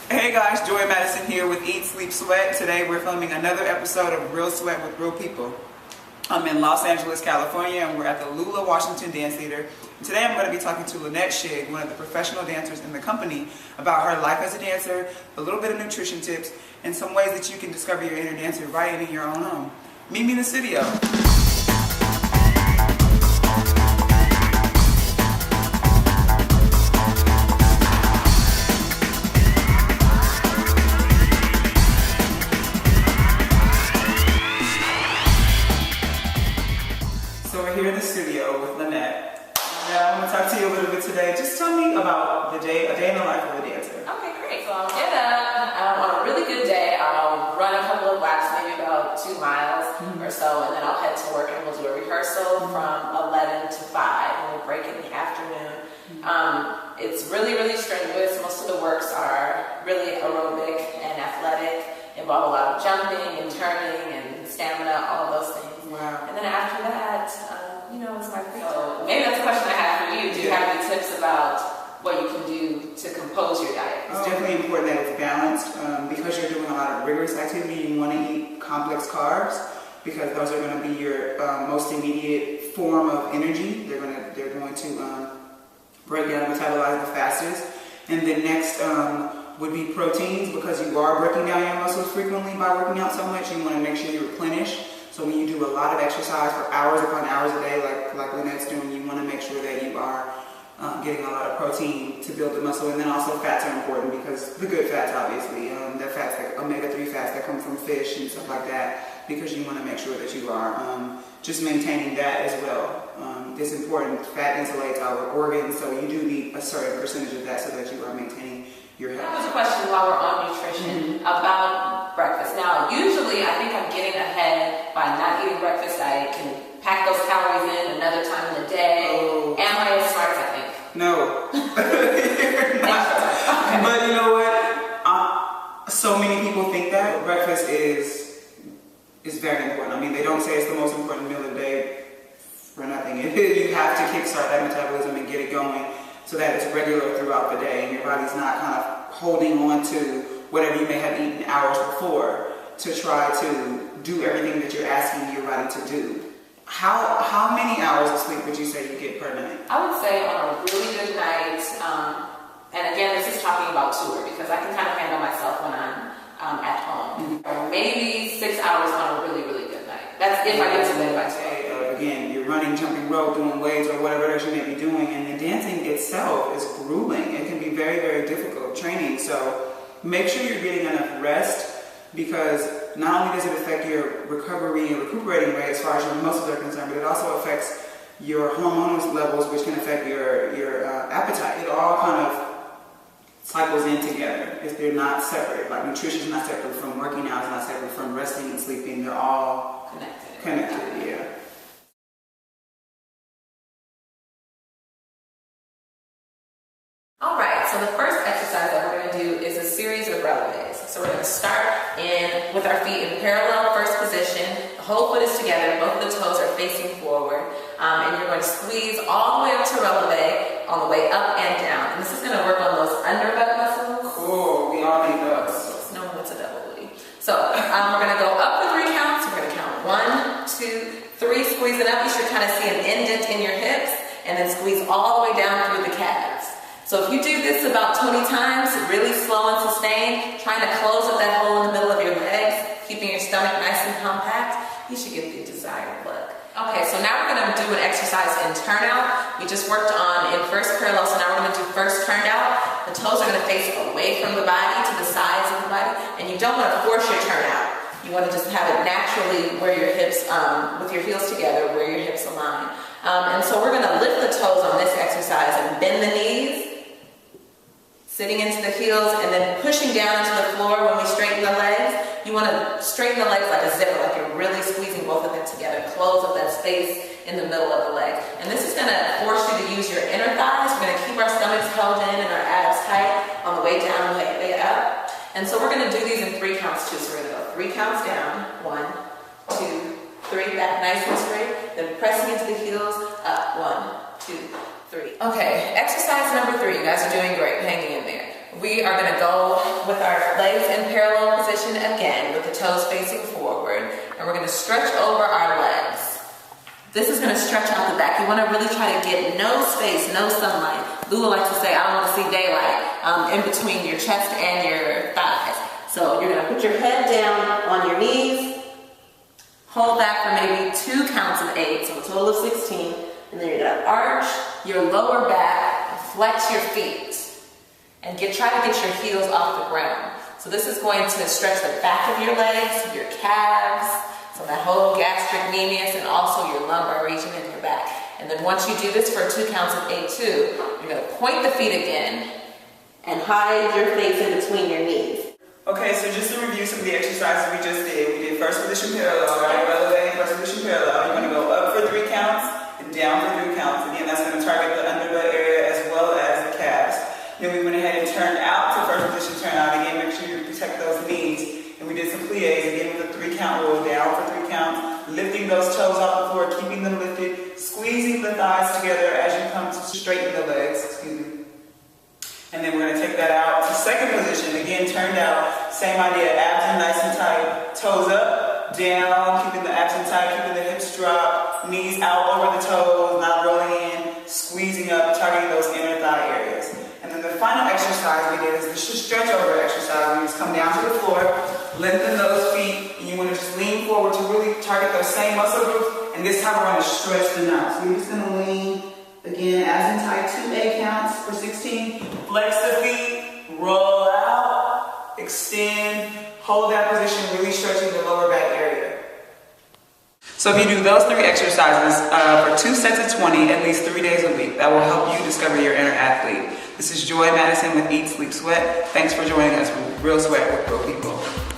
Hey guys, Joi Madison here with Eat, Sleep, Sweat. Today we're filming another episode of Real Sweat with Real People. I'm in Los Angeles, California, and we're at the Lula Washington Dance Theater. And today I'm going to be talking to Lynette Shig, one of the professional dancers in the company, about her life as a dancer, a little bit of nutrition tips, and some ways that you can discover your inner dancer right in your own home. Meet me in the studio. So we're here in the studio with Lynette. Now I want to talk to you a little bit today. Just tell me about a day in the life of a dancer. Okay, great. So I'll get up on a really good day. I'll run a couple of laps, maybe about 2 miles or so, and then I'll head to work and we'll do a rehearsal from 11 to 5, and we'll break in the afternoon. It's really, really strenuous. Most of the works are really aerobic and athletic, involve a lot of jumping and turning and stamina, all of those things. Wow. And then after that, it's my free time. Maybe that's a question I have for you. Do you have any tips about what you can do to compose your diet? It's definitely important that it's balanced. Because you're doing a lot of rigorous activity, you want to eat complex carbs because those are going to be your most immediate form of energy. They're going to break down and metabolize the fastest. And then next would be proteins, because you are breaking down your muscles frequently by working out so much. You want to make sure you replenish. So when you do a lot of exercise for hours upon hours a day, like Lynette's doing, you want to make sure that you are getting a lot of protein to build the muscle. And then also fats are important, because the good fats, obviously, the fats, like omega-3 fats that come from fish and stuff like that, because you want to make sure that you are just maintaining that as well. It's important. Fat insulates our organs, so you do need a certain percentage of that so that you are maintaining your health. That was a question while we're on nutrition about breakfast. Now, usually I think I'm getting ahead by not eating breakfast. I can pack those calories in another time in the day. Oh. Am I as smart as I think? No. You're not. Okay. But you know what? So many people think that breakfast is very important. I mean, they don't say it's the most important meal of the day for nothing. You have to kickstart that metabolism and get it going so that it's regular throughout the day and your body's not kind of holding on to whatever you may have eaten hours before to try to do everything that you're asking your body to do. How many hours of sleep would you say you get per night? I would say on a really good night, and again, this is talking about tour, because I can kind of handle myself when I'm at home. Maybe 6 hours on a really, really good night. That's if I get to bed by 12. Again, you're running, jumping rope, doing weights, or whatever else you may be doing, and the dancing itself is grueling. It can be very, very difficult training. So make sure you're getting enough rest, because not only does it affect your recovery and recuperating rate as far as your muscles are concerned, but it also affects your hormonal levels, which can affect your appetite. It all kind of cycles in together. They're not separate. Like nutrition is not separate from working out, it's not separate from resting and sleeping. They're all connected, yeah. All right, so the first exercise that we're going to do is a series of releves. So we're going to start with our feet in parallel first position. The whole foot is together, both of the toes are facing forward, and you're going to squeeze all the way up to releve on the way up and down. And this is going to work on those under butt muscles. Cool, we all need those. No one's a double booty. So we're going to go up for 3 counts. We're going to count 1, 2, 3, squeeze it up. You should kind of see an indent in your hips, and then squeeze all the way down through the calves. So if you do this about 20 times, really slow and sustained, trying to close up that hole in the middle of your legs, keeping your stomach nice and compact, you should get the desired look. Okay, so now we're going to do an exercise in turnout. We just worked on in first parallel, so now we're going to do first turned out. The toes are going to face away from the body to the sides of the body, and you don't want to force your turnout. You want to just have it naturally where your hips, with your heels together, where your hips align. And so we're going to lift the toes on this exercise and bend the knees, sitting into the heels, and then pushing down into the floor when we straighten the legs. You want to straighten the legs like a zipper, like you're really squeezing both of them together. Close up that space in the middle of the leg. And this is going to force you to use your inner thighs. We're going to keep our stomachs held in and our abs tight on the way down and way up. And so we're going to do these in 3 counts too. So we're going to go 3 counts down. 1, 2, 3, back nice and straight. Then pressing into the heels, up. 1, 2, 3. Okay, exercise number 3. You guys are doing great. Hanging in there. we are gonna go with our legs in parallel position again with the toes facing forward, and we're gonna stretch over our legs. This is gonna stretch out the back. You wanna really try to get no space, no sunlight. Lula likes to say, I don't wanna see daylight in between your chest and your thighs. So you're gonna put your head down on your knees, hold that for maybe 2 counts of 8, so a total of 16, and then you're gonna arch your lower back, and flex your feet, and try to get your heels off the ground. So this is going to stretch the back of your legs, your calves, so that whole gastric medius, and also your lumbar region in your back. And then once you do this for 2 counts of 8 too, you're gonna point the feet again and hide your face in between your knees. Okay, so just to review some of the exercises we just did. We did first position parallel, right? Other leg, first position parallel. You're gonna go up for 3 counts and down for 3 counts. Again, that's gonna target the underbutt area as well as the calves. Then we went ahead and turned out to first position turn out. Again, make sure you protect those knees. And we did some plies, again with a 3 count roll, down for 3 counts, lifting those toes off the floor, keeping them lifted, squeezing the thighs together as you come to straighten the legs, excuse me. And then we're gonna take that out to second position, again turned out, same idea, abs in nice and tight, toes up, down, keeping the abs in tight, keeping the hips dropped, knees out over the toes, not rolling in, squeezing up, targeting those inner thigh areas. And then the final exercise we did is this stretch over exercise. We just come down to the floor, lengthen those feet, and you want to just lean forward to really target those same muscle groups. And this time we're going to stretch them out. So you're just going to lean, again, abs in tight, 2 8 counts for 16. Flex the feet, roll out, extend, hold that position, really stretching the lower back area. So if you do those 3 exercises for 2 sets of 20 at least 3 days a week, that will help you discover your inner athlete. This is Joi Madison with Eat, Sleep, Sweat. Thanks for joining us for Real Sweat with Real People.